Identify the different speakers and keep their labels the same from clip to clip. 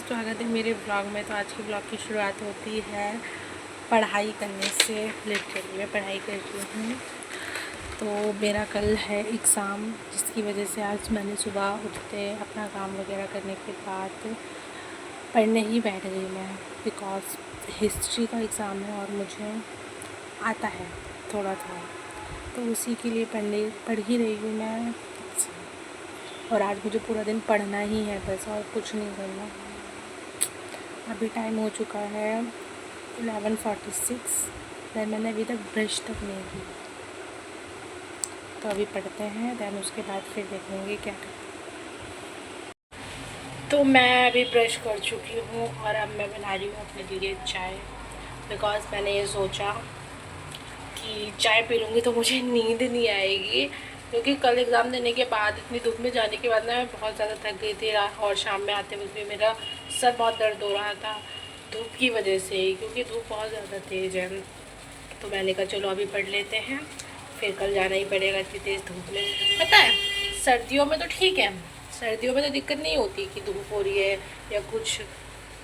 Speaker 1: स्वागत है मेरे ब्लॉग में। तो आज के ब्लॉग की शुरुआत होती है पढ़ाई करने से। लिटरली मैं पढ़ाई कर रही हूँ। तो मेरा कल है एग्ज़ाम, जिसकी वजह से आज मैंने सुबह उठते अपना काम वगैरह करने के बाद पढ़ने ही बैठ गई मैं, बिकॉज़ हिस्ट्री का एग्ज़ाम है और मुझे आता है थोड़ा थोड़ा, तो उसी के लिए पढ़ ही रही हूँ मैं। और आज मुझे पूरा दिन पढ़ना ही है बस, और कुछ नहीं करना। अभी टाइम हो चुका है 11:46, मैंने अभी तक ब्रश तक नहीं की। तो अभी पढ़ते हैं, दैन उसके बाद फिर देखेंगे क्या करते हैं। तो मैं अभी ब्रश कर चुकी हूँ और अब मैं बना रही हूँ अपने लिए चाय, बिकॉज़ मैंने ये सोचा कि चाय पी लूँगी तो मुझे नींद नहीं आएगी, क्योंकि कल एग्ज़ाम देने के बाद इतनी धूप में जाने के बाद ना मैं बहुत ज़्यादा थक गई थी, और शाम में आते वक्त भी मेरा सर बहुत दर्द हो रहा था धूप की वजह से ही, क्योंकि धूप बहुत ज़्यादा तेज़ है। तो मैंने कहा चलो अभी पढ़ लेते हैं, फिर कल जाना ही पड़ेगा इतनी तेज़ धूप में। पता है सर्दियों में तो ठीक है, सर्दियों में तो दिक्कत नहीं होती कि धूप हो रही है या कुछ।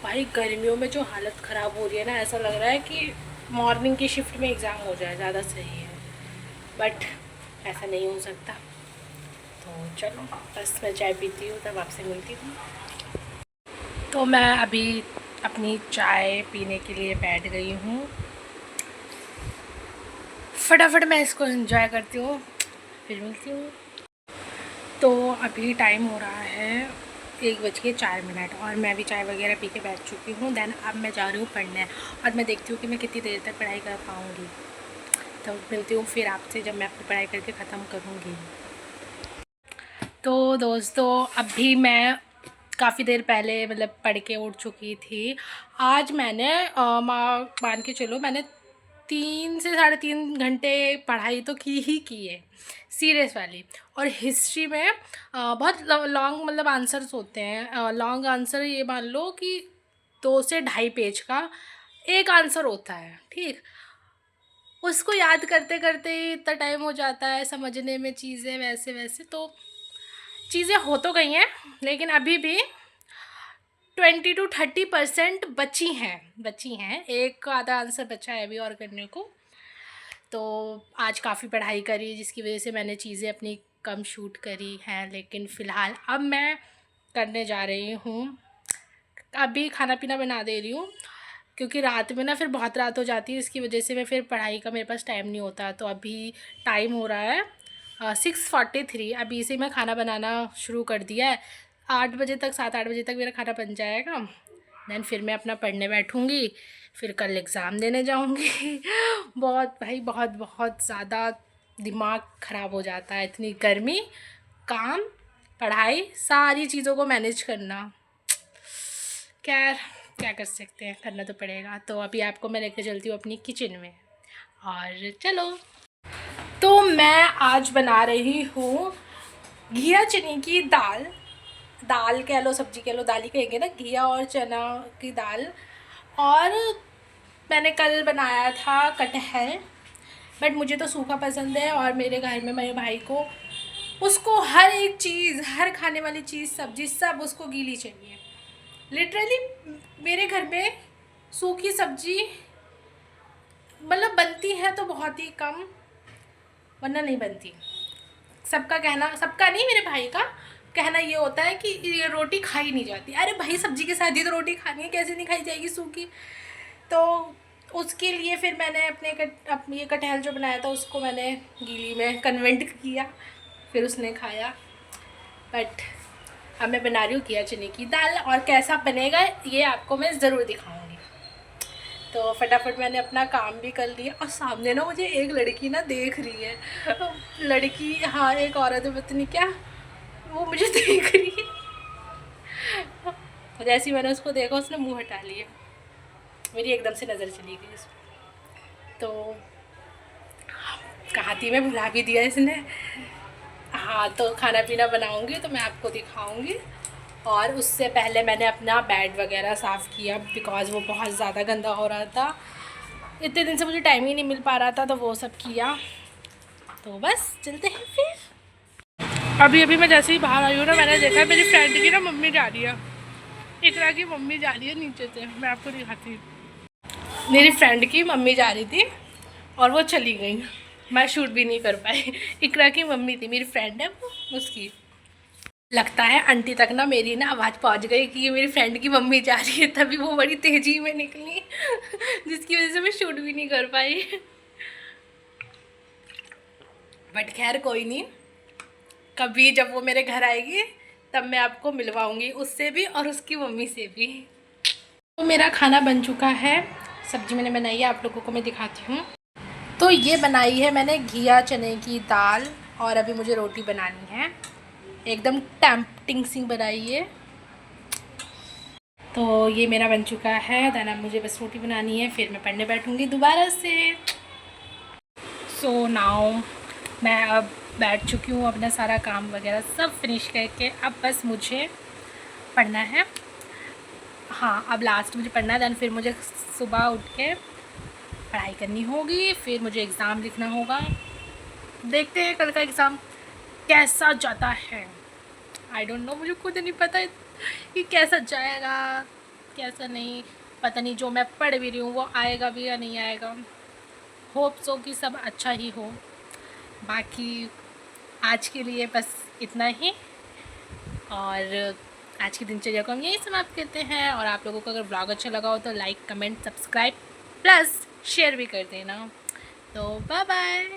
Speaker 1: भाई गर्मियों में जो हालत ख़राब हो रही है ना, ऐसा लग रहा है कि मॉर्निंग की शिफ्ट में एग्ज़ाम हो जाए, ज़्यादा सही है। बट ऐसा नहीं हो सकता। तो चलो बस मैं चाय पीती हूँ, तब आपसे मिलती हूँ। तो मैं अभी अपनी चाय पीने के लिए बैठ गई हूँ। फटाफट मैं इसको एंजॉय करती हूँ, फिर मिलती हूँ। तो अभी टाइम हो रहा है 1:04 और मैं भी चाय वगैरह पी के बैठ चुकी हूँ। दैन अब मैं जा रही हूँ पढ़ने, और मैं देखती हूँ कि मैं कितनी देर तक पढ़ाई कर पाऊँगी। तो मिलती हूँ फिर आपसे जब मैं अपनी पढ़ाई करके ख़त्म करूँगी। तो दोस्तों अभी मैं काफ़ी देर पहले मतलब पढ़ के उठ चुकी थी। आज मैंने मान के चलो मैंने 3 से 3.5 घंटे पढ़ाई तो की ही की है, सीरियस वाली। और हिस्ट्री में बहुत लॉन्ग मतलब आंसर्स होते हैं। लॉन्ग आंसर ये मान लो कि 2 से ढाई पेज का एक आंसर होता है, ठीक। उसको याद करते करते ही इतना टाइम हो जाता है समझने में चीज़ें, वैसे वैसे तो चीज़ें हो तो गई हैं, लेकिन अभी भी 20 to 30% बची हैं। एक आधा आंसर बचा है अभी और करने को। तो आज काफ़ी पढ़ाई करी, जिसकी वजह से मैंने चीज़ें अपनी कम शूट करी हैं, लेकिन फ़िलहाल अब मैं करने जा रही हूँ। अभी खाना पीना बना दे रही हूँ, क्योंकि रात में ना फिर बहुत रात हो जाती है, इसकी वजह से मैं फिर पढ़ाई का मेरे पास टाइम नहीं होता। तो अभी टाइम हो रहा है 6:43। अभी इसे मैं खाना बनाना शुरू कर दिया है। 8 बजे तक 7-8 बजे तक मेरा खाना बन जाएगा। दैन फिर मैं अपना पढ़ने बैठूँगी, फिर कल एग्ज़ाम देने जाऊँगी। बहुत भाई बहुत बहुत ज़्यादा दिमाग ख़राब हो जाता है, इतनी गर्मी, काम, पढ़ाई, सारी चीज़ों को मैनेज करना। खैर क्या कर सकते हैं, करना तो पड़ेगा। तो अभी आपको मैं लेकर चलती हूँ अपनी किचन में, और चलो। तो मैं आज बना रही हूँ घिया चने की दाल। दाल कह लो, सब्जी कह लो, दाल ही कहेंगे ना, घिया और चना की दाल। और मैंने कल बनाया था कटहल, बट मुझे तो सूखा पसंद है, और मेरे घर में मेरे भाई को उसको हर एक चीज़, हर खाने वाली चीज़, सब्जी सब उसको गीली चाहिए। लिटरली मेरे घर में सूखी सब्जी मतलब बनती है तो बहुत ही कम, वरना नहीं बनती। सबका कहना, सबका नहीं, मेरे भाई का कहना ये होता है कि ये रोटी खाई नहीं जाती। अरे भाई सब्जी के साथ ही तो रोटी खानी है, कैसे नहीं खाई जाएगी सूखी। तो उसके लिए फिर मैंने अपने ये कटहल जो बनाया था उसको मैंने गीली में कन्वेंट किया, फिर उसने खाया। बट अब मैं बना रही हूँ घिया चने की दाल, और कैसा बनेगा ये आपको मैं ज़रूर दिखाऊंगी। तो फटाफट मैंने अपना काम भी कर लिया, और सामने ना मुझे एक लड़की ना देख रही है। लड़की, हाँ एक औरत है, पता नहीं क्या, वो मुझे देख रही है। और जैसे ही मैंने उसको देखा उसने मुंह हटा लिया, मेरी एकदम से नज़र चली गई उस पर। तो कहा थी मैं, भुला भी दिया इसने। हाँ तो खाना पीना बनाऊंगी तो मैं आपको दिखाऊंगी। और उससे पहले मैंने अपना बेड वगैरह साफ़ किया, बिकॉज़ वो बहुत ज़्यादा गंदा हो रहा था। इतने दिन से मुझे टाइम ही नहीं मिल पा रहा था, तो वो सब किया। तो बस चलते हैं फिर। अभी अभी मैं जैसे ही बाहर आई हूँ ना, मैंने देखा मेरी फ्रेंड की ना मम्मी जा रही है। इकरा की मम्मी जा रही है नीचे से, मैं आपको दिखाती हूँ। मेरी फ्रेंड की मम्मी जा रही थी और वो चली गई, मैं शूट भी नहीं कर पाई। इकरा की मम्मी थी, मेरी फ्रेंड है वो, उसकी। लगता है आंटी तक ना मेरी ना आवाज़ पहुंच गई कि ये मेरी फ्रेंड की मम्मी जा रही है, तभी वो बड़ी तेजी में निकली जिसकी वजह से मैं शूट भी नहीं कर पाई। बट खैर कोई नहीं, कभी जब वो मेरे घर आएगी तब मैं आपको मिलवाऊंगी उससे भी और उसकी मम्मी से भी। तो मेरा खाना बन चुका है, सब्जी मैंने बनाई है, आप लोगों को मैं दिखाती हूँ। तो ये बनाई है मैंने घिया चने की दाल, और अभी मुझे रोटी बनानी है, एकदम टेम्पटिंग सी बनाई है। तो ये मेरा बन चुका है, देन अब मुझे बस रोटी बनानी है, फिर मैं पढ़ने बैठूँगी दोबारा से। सो नाउ मैं अब बैठ चुकी हूँ, अपना सारा काम वगैरह सब फिनिश करके, अब बस मुझे पढ़ना है। हाँ, अब लास्ट मुझे पढ़ना है, देन फिर मुझे सुबह उठ के पढ़ाई करनी होगी, फिर मुझे एग्ज़ाम लिखना होगा। देखते हैं कल का एग्ज़ाम कैसा जाता है। आई डोंट नो, मुझे खुद नहीं पता कि कैसा जाएगा कैसा नहीं, पता नहीं। जो मैं पढ़ भी रही हूँ वो आएगा भी या नहीं आएगा। होप सो कि सब अच्छा ही हो। बाकी आज के लिए बस इतना ही, और आज की दिनचर्या को हम यही समाप्त करते हैं। और आप लोगों को अगर ब्लॉग अच्छा लगा हो तो like comment subscribe plus share भी कर देना। तो बाय बाय।